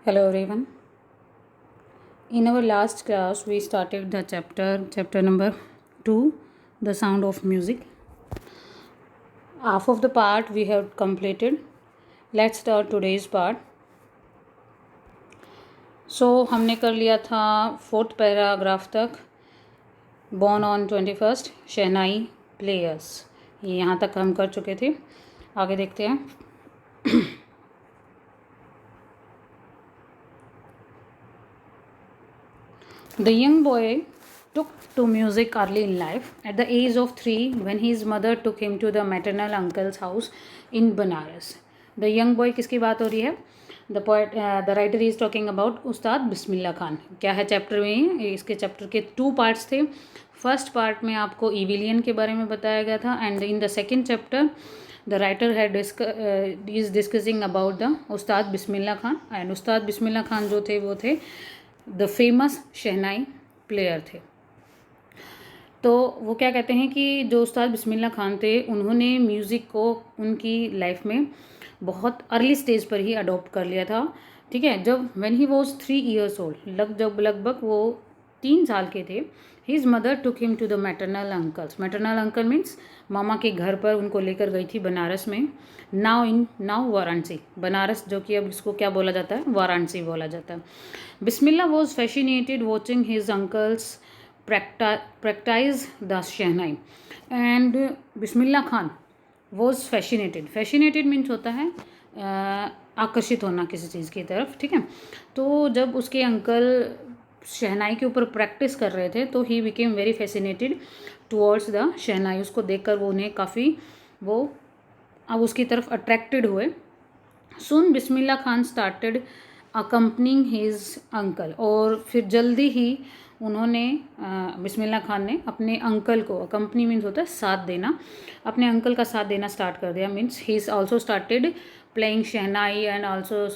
Hello everyone. In our last class, we started the chapter number 2, The Sound of Music. Half of the part we have completed. Let's start today's part. So हमने कर लिया था 4th paragraph तक. Born on 21st, shehnai players. ये यहाँ तक हम कर चुके थे. आगे देखते हैं. The young boy took to music early in life. At the age of 3, when his mother took him to the maternal uncle's house in Banaras. The young boy किसकी बात हो रही है? The writer is talking about उस्ताद बिस्मिल्ला खान. क्या है chapter में? इसके chapter के 2 पार्ट्स थे. फर्स्ट पार्ट में आपको इविलियन के बारे में बताया गया था and in the second chapter the writer is discussing about the Ustad Bismillah Khan. And उस्ताद बिस्मिल्ला खान जो थे वो थे द फेमस शहनाई प्लेयर थे. तो वो क्या कहते हैं कि जो उस्ताद बिस्मिल्ला खान थे उन्होंने म्यूज़िक को उनकी लाइफ में बहुत अर्ली स्टेज पर ही अडॉप्ट कर लिया था. ठीक है, जब when he was 3 years old, जब लगभग वो 3 साल के थे, his mother took him to the maternal uncles. Maternal uncle means मामा के घर पर उनको लेकर गई थी बनारस में. नाउ वाराणसी, बनारस जो कि अब इसको क्या बोला जाता है, वाराणसी बोला जाता है. Bismillah was fascinated watching his uncles practise the shehnai and Bismillah Khan was fascinated means होता है आकर्षित होना किसी चीज़ की तरफ. ठीक है, तो जब उसके अंकल शहनाई के ऊपर प्रैक्टिस कर रहे थे तो he became very fascinated towards the shehnai. उसको देखकर वो उन्हें काफ़ी वो अब उसकी तरफ अट्रैक्टेड हुए. Soon Bismillah Khan started accompanying his uncle. और फिर जल्दी ही उन्होंने बिस्मिल्ला खान ने अपने अंकल को, अकम्पनी मीन्स होता है साथ देना, अपने अंकल का साथ देना स्टार्ट कर दिया. Means he is also started playing shehnai and also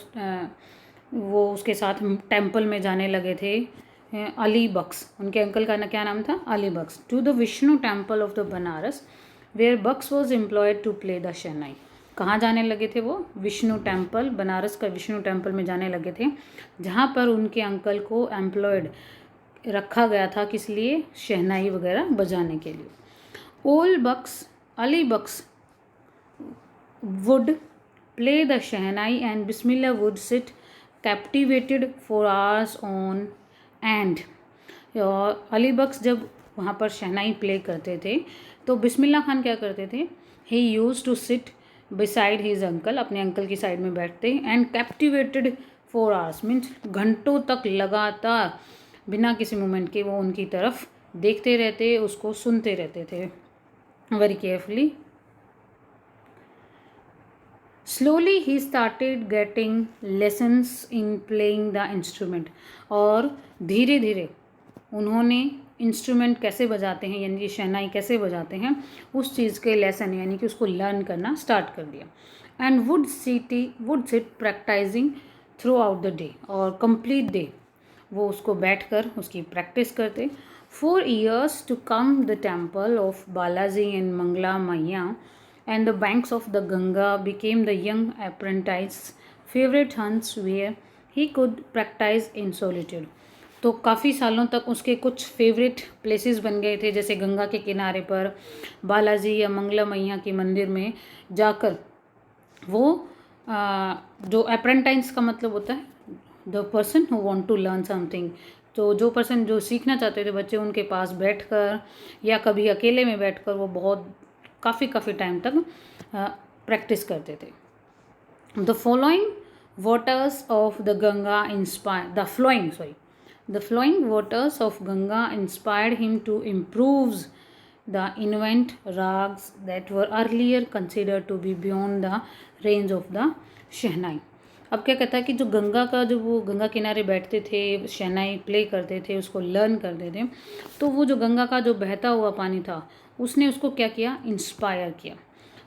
वो उसके साथ टेम्पल में जाने लगे थे. अली बख्श, उनके अंकल का क्या नाम था, Ali Bakhsh. To the Vishnu temple of the Banaras where Bakhsh was employed to play the shehnai. कहाँ जाने लगे थे वो? विष्णु टेम्पल, बनारस का विष्णु टेम्पल में जाने लगे थे, जहाँ पर उनके अंकल को एम्प्लॉयड रखा गया था किस लिए, शहनाई वगैरह बजाने के लिए. ओल Bakhsh, Ali Bakhsh would play the shehnai and Bismillah would sit captivated for hours on end. Ali Bakhsh जब वहाँ पर शहनाई प्ले करते थे तो बिस्मिल्ला खान क्या करते थे, he used to sit beside his uncle, अपने अंकल की साइड में बैठते and captivated for hours means घंटों तक लगातार बिना किसी मोमेंट के वो उनकी तरफ देखते रहते, उसको सुनते रहते थे very carefully. Slowly he started getting lessons in playing the instrument. और धीरे धीरे उन्होंने इंस्ट्रूमेंट कैसे बजाते हैं यानी कि शहनाई कैसे बजाते हैं उस चीज़ के लेसन यानी कि उसको लर्न करना स्टार्ट कर दिया. And would sit practising through out the day. और कंप्लीट डे वो उसको बैठकर उसकी प्रैक्टिस करते. 4 years to come the temple of Balaji and Mangla Maiya and the banks of the Ganga became the young apprentice's favorite haunts where he could practice in solitude. तो काफ़ी सालों तक उसके कुछ फेवरेट प्लेसेस बन गए थे, जैसे गंगा के किनारे पर बालाजी या मंगला मैया के मंदिर में जाकर वो जो अप्रेंटाइज का मतलब होता है the person who want to learn something. तो जो पर्सन जो सीखना चाहते थे बच्चे उनके पास बैठकर या कभी अकेले में बैठकर वो बहुत काफ़ी टाइम तक प्रैक्टिस करते थे. The flowing waters of Ganga inspired him to improve the invent rags that were earlier considered to be beyond the range of the शहनाई. अब क्या कहता है कि जो गंगा का जो वो गंगा किनारे बैठते थे, शहनाई प्ले करते थे, उसको लर्न करते थे, तो वो जो गंगा का जो बहता हुआ पानी था उसने उसको क्या किया, इंस्पायर किया.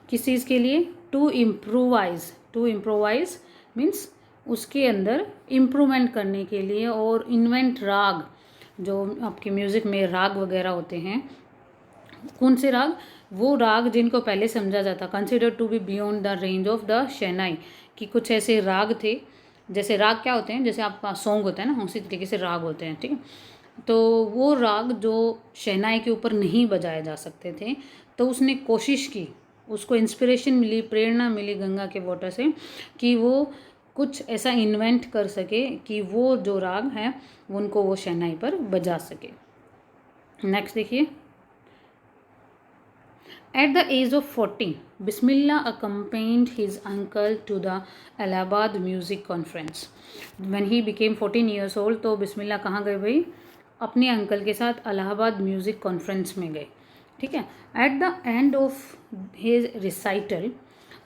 किस चीज़ के लिए? टू इम्प्रोवाइज मीन्स उसके अंदर इम्प्रूवमेंट करने के लिए. और इन्वेंट राग, जो आपके म्यूज़िक में राग वगैरह होते हैं, कौन से राग? वो राग जिनको पहले समझा जाता consider to be beyond the range of the shehnai, कि कुछ ऐसे राग थे जैसे राग क्या होते हैं, जैसे आपका सॉन्ग होता है ना, उसी तरीके से राग होते हैं, ठीक है। तो वो राग जो शहनाई के ऊपर नहीं बजाए जा सकते थे, तो उसने कोशिश की, उसको इंस्पिरेशन मिली, प्रेरणा मिली गंगा के वाटर से कि वो कुछ ऐसा इन्वेंट कर सके कि वो जो राग हैं उनको वो शहनाई पर बजा सके। नेक्स्ट देखिए, at the age of 14, Bismillah accompanied his uncle to the Allahabad Music Conference. When he became 14 years old, तो बिस्मिल्लाह कहाँ गए भाई? अपने अंकल के साथ अलाहाबाद म्यूज़िक कॉन्फ्रेंस में गए, ठीक है। At the end of his recital,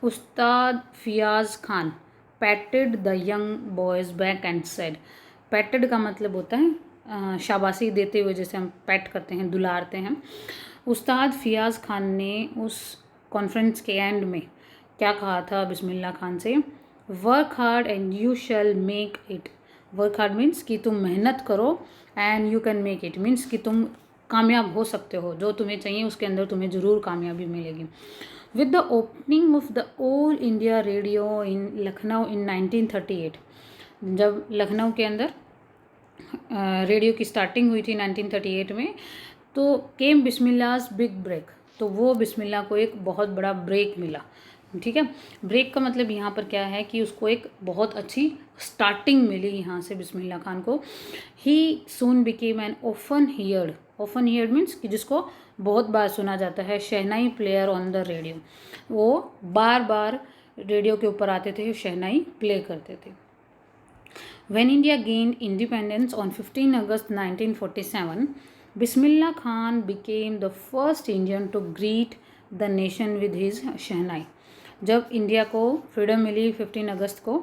Ustad Fayyaz Khan patted the young boy's back and said, patted का मतलब होता है शाबाशी देते हुए, जैसे हम पैट करते हैं, दुलारते हैं। उस्ताद फियाज खान ने उस कॉन्फ्रेंस के एंड में क्या कहा था बिस्मिल्लाह खान से? Work hard and you shall make it. Work hard means कि तुम मेहनत करो, and you can make it means कि तुम कामयाब हो सकते हो, जो तुम्हें चाहिए उसके अंदर तुम्हें ज़रूर कामयाबी मिलेगी। With the opening of the All India Radio in Lucknow in 1938, जब लखनऊ के अंदर रेडियो की स्टार्टिंग हुई थी 1938 में, तो केम बिस्मिल्लाह's बिग ब्रेक, तो वो बिस्मिल्लाह को एक बहुत बड़ा ब्रेक मिला, ठीक है। ब्रेक का मतलब यहाँ पर क्या है कि उसको एक बहुत अच्छी स्टार्टिंग मिली यहाँ से बिस्मिल्लाह खान को। He soon became an often heard means कि जिसको बहुत बार सुना जाता है, shehnai player on the radio. वो बार बार रेडियो के ऊपर आते थे, शहनाई प्ले करते थे। When India gained independence on 15 August 1947, Bismillah Khan became the first Indian to greet the nation with his शहनाई। जब इंडिया को फ्रीडम मिली 15 अगस्त को,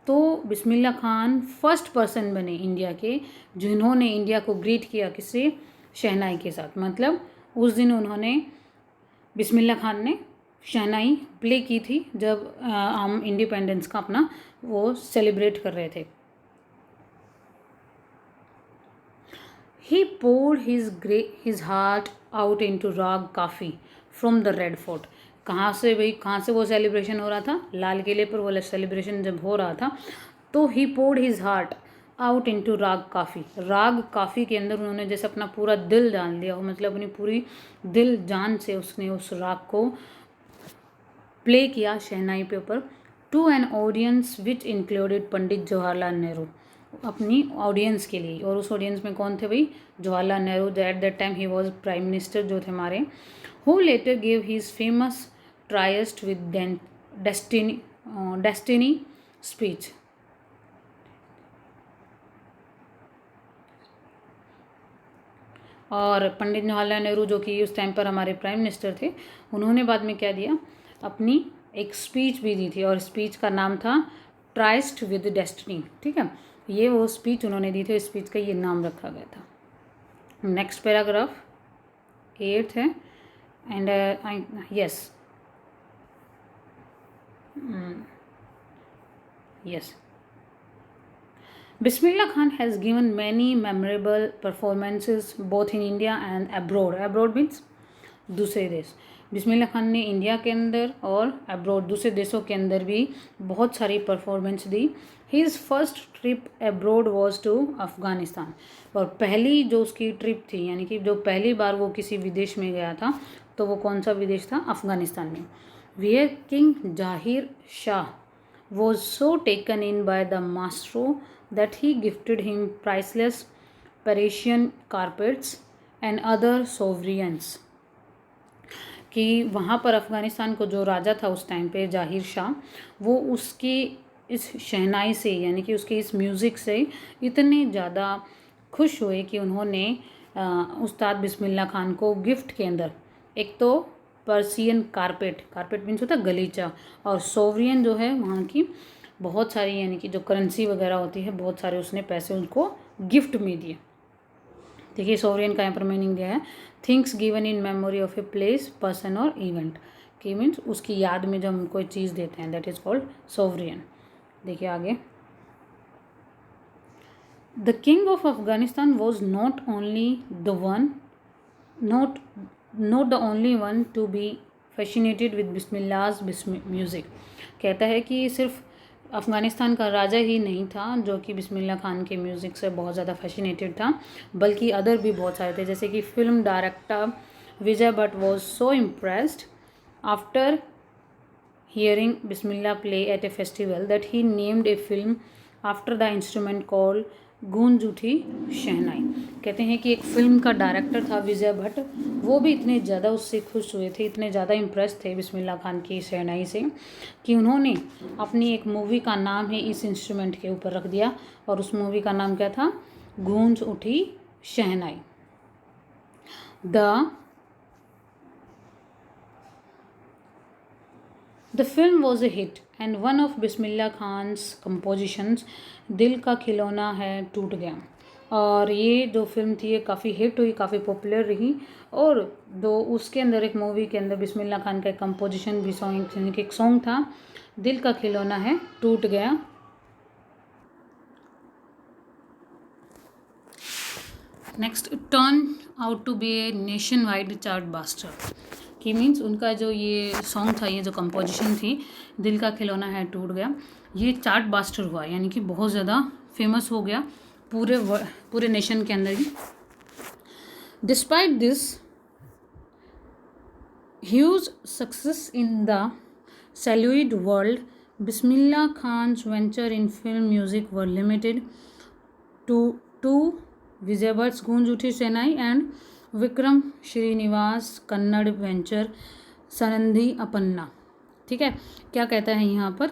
तो बिस्मिल्लाह खान फर्स्ट पर्सन बने इंडिया के जिन्होंने इंडिया को ग्रीट किया, किससे? शहनाई के साथ। मतलब उस दिन उन्होंने, बिस्मिल्लाह खान ने शहनाई प्ले की थी जब हम इंडिपेंडेंस का अपना वो सेलिब्रेट कर रहे थे। He poured his heart out into राग काफ़ी फ्रॉम द रेड फोर्ट। कहाँ से भाई, कहाँ से वो सेलिब्रेशन हो रहा था? लाल किले पर वो सेलिब्रेशन जब हो रहा था, तो ही poured his heart out into राग काफ़ी। राग काफ़ी के अंदर उन्होंने जैसे अपना पूरा दिल जान लिया हो, मतलब अपनी पूरी दिल जान से उसने उस राग को प्ले किया शहनाई पे ऊपर। To an audience which included Pandit Jawaharlal Nehru, अपनी ऑडियंस के लिए। और उस ऑडियंस में कौन थे भाई? Jawaharlal Nehru, at that time he was prime minister जो थे हमारे। Who letter give his famous tryst with destiny speech. और पंडित जवाहरलाल नेहरू जो कि उस टाइम पर हमारे प्राइम मिनिस्टर थे, उन्होंने बाद में क्या दिया? अपनी एक स्पीच भी दी थी, और स्पीच का नाम था ट्राइस्ट विद डेस्टिनी, ठीक है। ये वो स्पीच उन्होंने दी थी, स्पीच का ये नाम रखा गया था। नेक्स्ट पैराग्राफ 8 है, and yes Bismillah Khan has given many memorable performances both in India and abroad. Abroad means दूसरे देश। बिस्मिल्लाह खान ने इंडिया के अंदर और अब्रॉड दूसरे देशों के अंदर भी बहुत सारी परफॉर्मेंस दी। His first trip abroad was to Afghanistan, और पहली जो उसकी ट्रिप थी, यानी कि जो पहली बार वो किसी विदेश में गया था, तो वो कौन सा विदेश था? अफ़गानिस्तान में। वेयर किंग जाहिर Shah was so taken in by the maestro that he gifted him priceless Persian carpets and other sovereigns, कि वहाँ पर अफ़गानिस्तान को जो राजा था उस टाइम पे जाहिर शाह, वो उसकी इस शहनाई से, यानी कि उसके इस म्यूज़िक से इतने ज़्यादा खुश हुए कि उन्होंने उस्ताद बिस्मिल्लाह खान को गिफ्ट के अंदर एक तो पर्सियन कारपेट मीन्स होता है गलीचा, और सोवरियन जो है वहाँ की बहुत सारी, यानी कि जो करेंसी वगैरह होती है, बहुत सारे उसने पैसे उनको गिफ्ट में दिए। देखिए सोवरियन का यहाँ पर मीनिंग दिया है, things given in memory of a place, person और इवेंट, कि मीन्स उसकी याद में जब हम कोई चीज़ देते हैं, दैट इज़ कॉल्ड सोवरियन। देखिए आगे, the king of Afghanistan was not the only one to be fascinated with Bismillah's music. कहता है कि सिर्फ अफ़गानिस्तान का राजा ही नहीं था जो कि बिस्मिल्लाह खान के म्यूज़िक से बहुत ज़्यादा फैसिनेटेड था, बल्कि अदर भी बहुत सारे थे, जैसे कि film director Vijay Bhatt was so impressed after hearing Bismillah play at a festival that he named a film after the instrument called गूंज उठी शहनाई। कहते हैं कि एक फिल्म का डायरेक्टर था विजय भट्ट, वो भी इतने ज़्यादा उससे खुश हुए थे, इतने ज़्यादा इम्प्रेस थे बिस्मिल्लाह खान की शहनाई से, कि उन्होंने अपनी एक मूवी का नाम ही इस इंस्ट्रूमेंट के ऊपर रख दिया, और उस मूवी का नाम क्या था? गूंज उठी शहनाई। The film was a hit and one of Bismillah Khans compositions दिल का खिलौना है टूट गया। और ये जो फिल्म थी ये काफ़ी हिट हुई, काफ़ी पॉपुलर रही, और दो उसके अंदर एक मूवी के अंदर बिस्मिल्लाह खान का एक कंपोजिशन भी सॉन्ग एक सॉन्ग था, दिल का खिलौना है टूट गया। Next, turn out to be a nationwide chartbuster, कि मीन्स उनका जो ये सॉन्ग था, ये जो कंपोजिशन थी दिल का खिलौना है टूट गया, ये चार्ट बास्टर हुआ, यानी कि बहुत ज़्यादा फेमस हो गया पूरे नेशन के अंदर ही। Despite this huge success in the celluloid world, Bismillah Khan's venture in film music were limited to Vijay Bhatt's Goonj Uthi Shehnai and Vikram Srinivas Kannada venture Sanadi Appanna. ठीक है, क्या कहता है यहाँ पर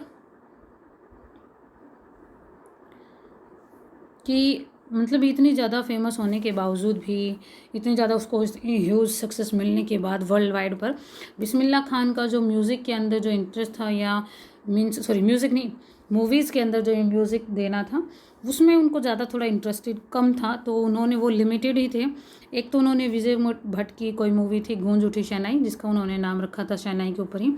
कि मतलब इतनी ज़्यादा फेमस होने के बावजूद भी, इतनी ज़्यादा उसको ह्यूज सक्सेस मिलने के बाद वर्ल्ड वाइड पर, बिस्मिल्लाह खान का जो म्यूज़िक के अंदर जो इंटरेस्ट था, या म्यूज़िक नहीं, मूवीज़ के अंदर जो म्यूज़िक देना था उसमें उनको ज़्यादा थोड़ा इंटरेस्टेड कम था, तो उन्होंने वो लिमिटेड ही थे। एक तो उन्होंने विजय भट्ट की कोई मूवी थी गूंज उठी शहनाई, जिसका उन्होंने नाम रखा था शहनाई के ऊपर ही,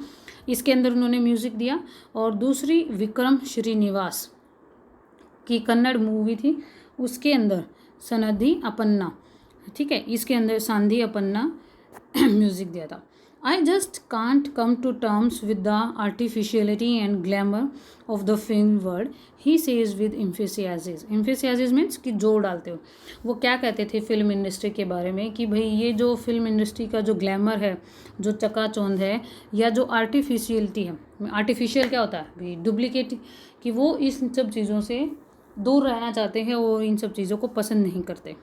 इसके अंदर उन्होंने म्यूज़िक दिया, और दूसरी विक्रम श्रीनिवास की कन्नड़ मूवी थी, उसके अंदर सनदी अपन्ना, ठीक है, इसके अंदर सांधी अपन्ना म्यूज़िक दिया था। I just can't come to terms with the artificiality and glamour of the film world, he says with emphasis. Emphasis means कि जोर डालते हो। वो क्या कहते थे फिल्म इंडस्ट्री के बारे में कि भाई ये जो फिल्म इंडस्ट्री का जो ग्लैमर है, जो चकाचौंध है, या जो आर्टिफिशियलिटी है, आर्टिफिशियल क्या होता है भाई, डुप्लीकेट, कि वो इस सब चीज़ों से दूर रहना चाहते हैं और इन सब चीज़ों को पसंद नहीं करते।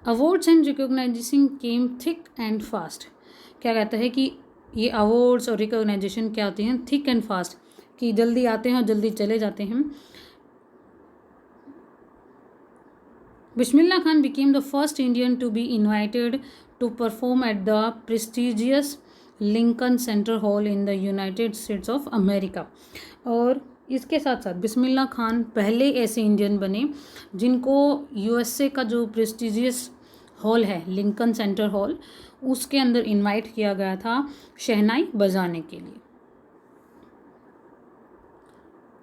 Awards and recognition came thick and fast. क्या कहता है कि ये अवार्ड्स और रिकॉग्नाइजेशन क्या होती हैं? थिक एंड फास्ट, कि जल्दी आते हैं और जल्दी चले जाते हैं। Bismillah Khan became the first Indian to be invited to perform at the prestigious Lincoln Center Hall in the United States of America। और इसके साथ साथ बिस्मिल्लाह खान पहले ऐसे इंडियन बने जिनको यूएसए का जो प्रेस्टिजियस हॉल है, लिंकन सेंटर हॉल, उसके अंदर इनवाइट किया गया था शहनाई बजाने के लिए।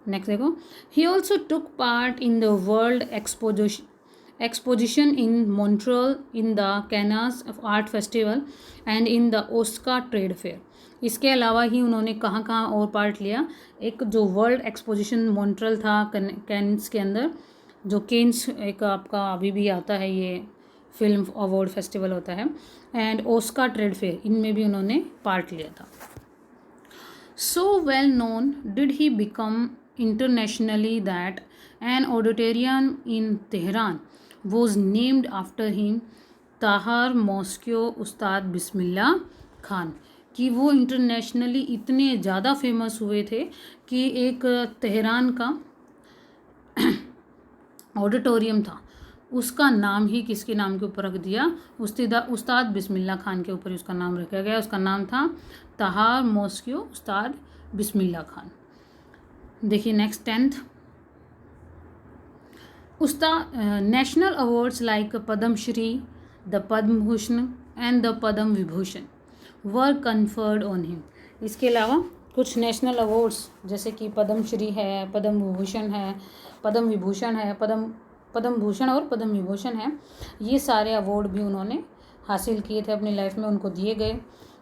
नेक्स्ट देखो, he also took part in the world exposition in Montreal, in the Cannes art festival and in the Osaka trade fair. इसके अलावा ही उन्होंने कहाँ कहाँ और पार्ट लिया? एक जो वर्ल्ड एक्सपोजिशन मॉन्ट्रियल था कैन्स के अंदर, जो केन्स एक आपका अभी भी आता है, ये फिल्म अवार्ड फेस्टिवल होता है, एंड ओस्का ट्रेड फेयर, इनमें भी उन्होंने पार्ट लिया था। So well known did he become internationally that an auditorium in Tehran was named after him, ताहार मॉस्को उस्ताद बिस्मिल्लाह खान, कि वो इंटरनेशनली इतने ज़्यादा फेमस हुए थे कि एक तेहरान का ऑडिटोरियम था, उसका नाम ही किसके नाम के ऊपर रख दिया? उस्ताद बिस्मिल्लाह खान के ऊपर उसका नाम रखा गया। उसका नाम था ताहार मॉस्को उस्ताद बिस्मिल्लाह खान। देखिए next 10th, national awards like Padma Shri, the Padma Bhushan and the Padma Vibhushan were conferred on him. इसके अलावा कुछ नेशनल अवार्ड्स जैसे कि पद्म श्री है, पद्म भूषण है, पद्म विभूषण है, पद्म भूषण और पद्म विभूषण है, ये सारे अवार्ड भी उन्होंने हासिल किए थे अपनी लाइफ में, उनको दिए गए।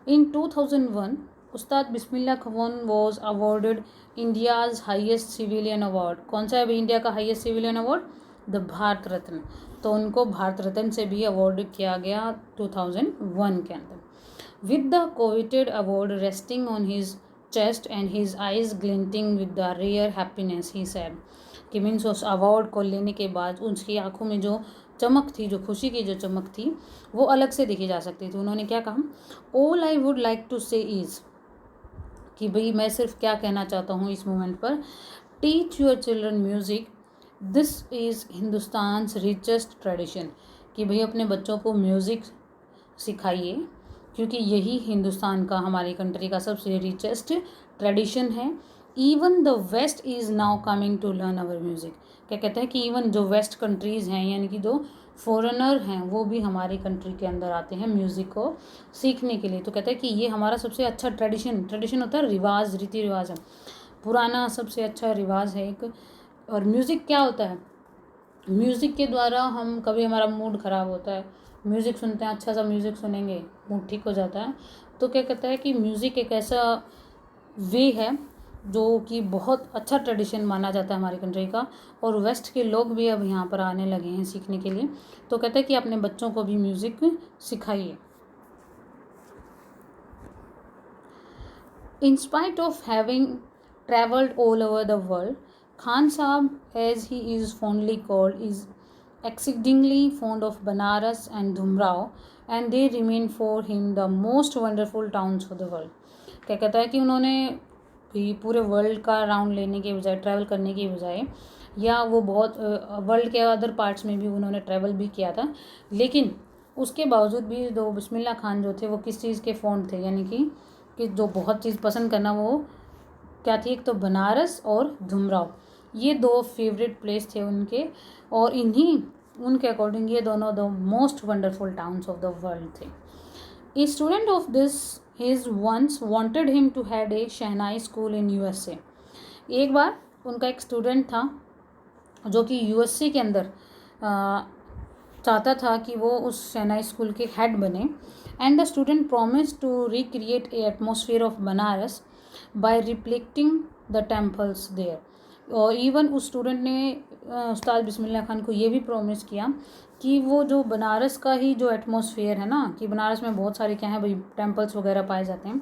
In 2001 Ustad Bismillah Khan was awarded India's highest civilian award. कौन सा है अभी इंडिया का highest civilian award? The Bharat Ratna. तो उनको भारत रत्न से भी अवॉर्ड किया गया 2001 के अंदर। With the coveted award resting on his chest and his eyes glinting with the rare happiness he said, कि मीन्स उस अवार्ड को लेने के बाद उसकी आंखों में जो चमक थी, जो खुशी की जो चमक थी, वो अलग से देखी जा सकती थी। उन्होंने क्या कहा? All I would like to say is, कि भाई मैं सिर्फ क्या कहना चाहता हूँ इस मोमेंट पर, teach your children music, this is Hindustan's richest tradition, कि भाई अपने बच्चों को म्यूज़िक सिखाइए, क्योंकि यही हिंदुस्तान का, हमारी कंट्री का सबसे रिचेस्ट ट्रेडिशन है। Even the west is now coming to learn our music. क्या कहते हैं कि इवन जो वेस्ट कंट्रीज़ हैं, यानी कि जो फॉरेनर हैं, वो भी हमारी कंट्री के अंदर आते हैं म्यूज़िक को सीखने के लिए। तो कहते हैं कि ये हमारा सबसे अच्छा ट्रेडिशन होता है, रिवाज, रीति रिवाज है, पुराना सबसे अच्छा रिवाज है एक। और म्यूज़िक क्या होता है? म्यूज़िक के द्वारा हम, कभी हमारा मूड ख़राब होता है, म्यूज़िक सुनते हैं, अच्छा सा म्यूज़िक सुनेंगे, मूड ठीक हो जाता है। तो क्या कहता है कि म्यूज़िक एक ऐसा वे है जो कि बहुत अच्छा ट्रेडिशन माना जाता है हमारी कंट्री का, और वेस्ट के लोग भी अब यहाँ पर आने लगे हैं सीखने के लिए। तो कहते हैं कि अपने बच्चों को भी म्यूज़िक सिखाइए। In spite of having travelled all over the world, Khan Sahab, as he is fondly called, is exceedingly fond of Banaras and Dhumrao, and they remain for him the most wonderful towns of the world. क्या कहता है कि उन्होंने भी पूरे world का round लेने के बजाय, ट्रैवल करने के बजाय, या वो बहुत वर्ल्ड के अदर पार्ट्स में भी उन्होंने ट्रैवल भी किया था, लेकिन उसके बावजूद भी दो बिस्मिल्लाह खान जो थे वो किस चीज़ के फॉन्ड थे, यानी कि जो बहुत चीज़ पसंद करना, वो क्या थी? एक तो बनारस और धुमराव, ये दो फेवरेट प्लेस थे उनके, और इन्हीं उनके अकॉर्डिंग ये दोनों the most wonderful towns of the world थे। A student of this his once wanted him to head a shehnai school in USA. एक बार उनका एक स्टूडेंट था जो कि यूएसए के अंदर चाहता था कि वो उस शहनाई स्कूल के हेड बने, and the student promise to recreate a atmosphere of Banaras by reflecting the temples there. और इवन उस स्टूडेंट ने उस्ताद बिस्मिल्लाह खान को ये भी प्रॉमिस किया कि वो जो बनारस का ही जो एटमॉस्फेयर है ना, कि बनारस में बहुत सारे क्या है भाई, टेम्पल्स वगैरह पाए जाते हैं,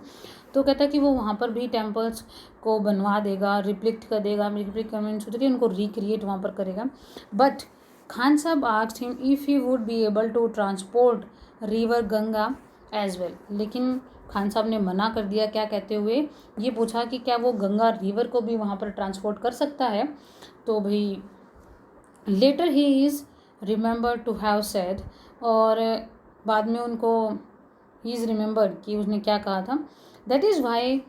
तो कहता है कि वो वहाँ पर भी टेम्पल्स को बनवा देगा, रिफ्लेक्ट कर देगा, रिफ्लेक्ट कर मीन्स होता है कि उनको रिक्रिएट वहाँ पर करेगा। But Khan sahab asked him if he would be able to transport river Ganga as well. लेकिन खान साहब ने मना कर दिया, क्या कहते हुए? ये पूछा कि क्या वो गंगा रिवर को भी वहाँ पर ट्रांसपोर्ट कर सकता है। तो भाई later he is remember to have said, और बाद में उनको ही इज़ रिमेंबर्ड कि उसने क्या कहा था, that is why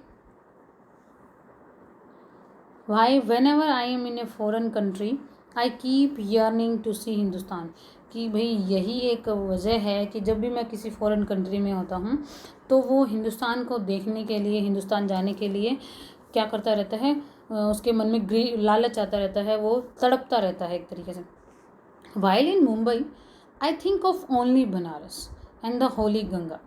whenever I am in a foreign country I keep yearning to see Hindustan, कि भाई यही एक वजह है कि जब भी मैं किसी फॉरेन कंट्री में होता हूँ तो वो हिंदुस्तान को देखने के लिए, हिंदुस्तान जाने के लिए क्या करता रहता है, उसके मन में लालच आता रहता है, वो तड़पता रहता है एक तरीके से। While in Mumbai I think of only Banaras and the Holi Ganga,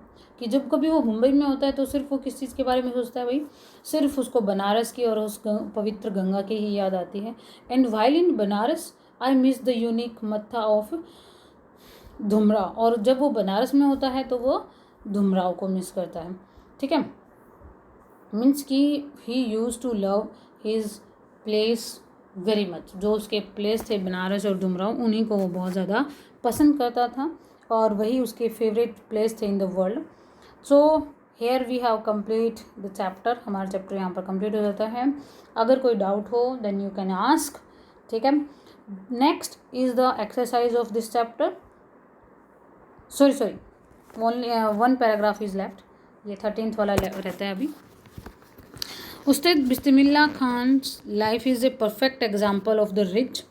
कि जब कभी वो मुंबई में होता है तो सिर्फ वो किस चीज़ के बारे में सोचता है भाई, सिर्फ उसको बनारस की और उस पवित्र गंगा की ही याद आती है। And while in Banaras I miss the unique मत्था ऑफ धुमरा, और जब वो बनारस में होता है तो वो धुमराव को मिस करता है। ठीक है, मीन्स कि he used to love his place very much, जो उसके प्लेस थे बनारस और धुमराव, उन्हीं को वो बहुत ज़्यादा पसंद करता था, और वही उसके फेवरेट प्लेस थे in the world. So here we have complete the chapter, हमारा चैप्टर यहाँ पर कंप्लीट हो जाता है। अगर कोई डाउट हो देन यू कैन आस्क। ठीक है, next is the exercise of this chapter. Sorry only one paragraph is left, ये 13th वाला रहता है अभी। Ustad Bismillah Khan life is a perfect example of the rich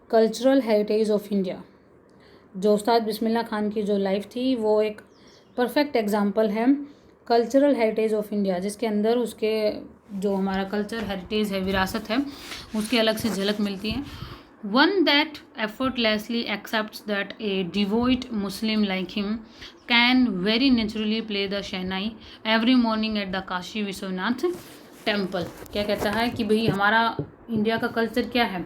cultural heritage of India. जो उस्ताद बिस्मिल्लाह खान की जो लाइफ थी वो एक परफेक्ट एग्जाम्पल है कल्चरल हेरिटेज ऑफ इंडिया, जिसके अंदर उसके जो हमारा कल्चर हेरिटेज है, विरासत है, उसकी अलग से झलक मिलती है। one that effortlessly accepts that a devout Muslim like him can very naturally play the shehnai every morning at the Kashi Vishwanath temple. क्या कहता है कि भाई हमारा इंडिया का कल्चर क्या है,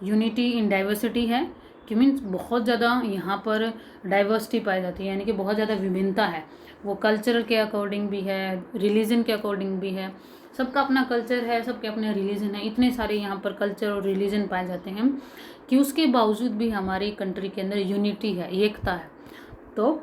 यूनिटी इन डाइवर्सिटी है, कि मीन्स बहुत ज़्यादा यहाँ पर डाइवर्सिटी पाई जाती है, यानी कि बहुत ज़्यादा विभिन्नता है, वो कल्चर के अकॉर्डिंग भी है, रिलीजन के अकॉर्डिंग भी है, सबका अपना कल्चर है, सबके अपने रिलीजन है, इतने सारे यहाँ पर कल्चर और रिलीजन पाए जाते हैं कि उसके बावजूद भी हमारी कंट्री के अंदर यूनिटी है, एकता है। तो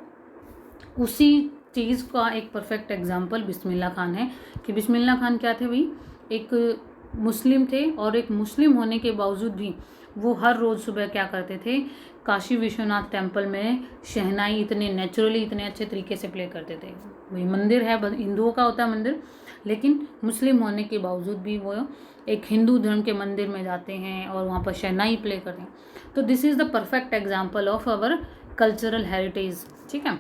उसी चीज़ का एक परफेक्ट एग्जाम्पल बिस्मिल्लाह खान है कि बिस्मिल्लाह खान क्या थे भाई, एक मुस्लिम थे और एक मुस्लिम होने के बावजूद भी वो हर रोज़ सुबह क्या करते थे, काशी विश्वनाथ टेम्पल में शहनाई इतने नेचुरली इतने अच्छे तरीके से प्ले करते थे। भाई मंदिर है, हिंदुओं का होता है मंदिर, लेकिन मुस्लिम होने के बावजूद भी वो एक हिंदू धर्म के मंदिर में जाते हैं और वहाँ पर शहनाई प्ले करते हैं। तो this is the perfect example of our cultural heritage. ठीक है,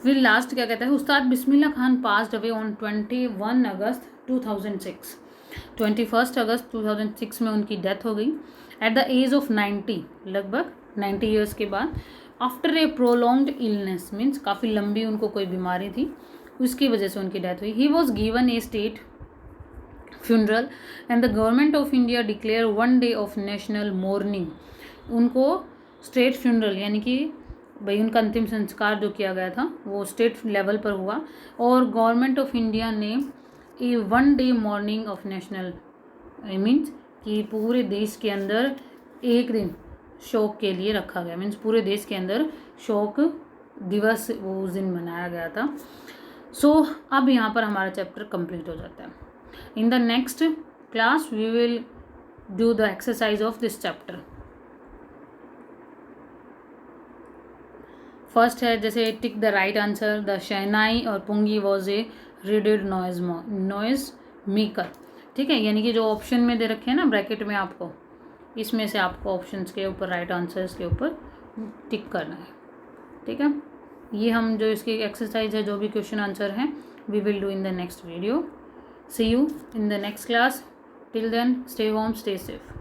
फिर लास्ट क्या कहता है, Ustad Bismillah Khan passed away on 21 अगस्त 2006। 21 अगस्त 2006 में उनकी डेथ हो गई एट द एज ऑफ 90, लगभग 90 ईयर्स के बाद। After a prolonged illness, means काफ़ी लंबी उनको कोई बीमारी थी, उसकी वजह से उनकी डेथ हुई। He was given A state funeral and the government of India declare 1 day of national morning. उनको स्टेट फ्यूनरल यानी कि भाई उनका अंतिम संस्कार जो किया गया था वो स्टेट लेवल पर हुआ, और गवर्नमेंट ऑफ इंडिया ने ए 1 day morning of national, I means कि पूरे देश के अंदर एक दिन शोक के लिए रखा गया, मीन्स पूरे देश के अंदर शोक दिवस वो उस दिन मनाया गया था। सो अब यहाँ पर हमारा चैप्टर कंप्लीट हो जाता है। In the next class we will do the exercise of this chapter. First है जैसे tick the right answer, the shehnai और pungi was a reeded noise maker. ठीक है, यानी कि जो ऑप्शन में दे रखे हैं ना ब्रैकेट में, आपको इसमें से आपको ऑप्शंस के ऊपर राइट आंसर्स के ऊपर टिक करना है। ठीक है, ये हम जो इसकी एक्सरसाइज है, जो भी क्वेश्चन आंसर हैं, we will do in the next video. See you in the next class. Till then stay home, stay safe.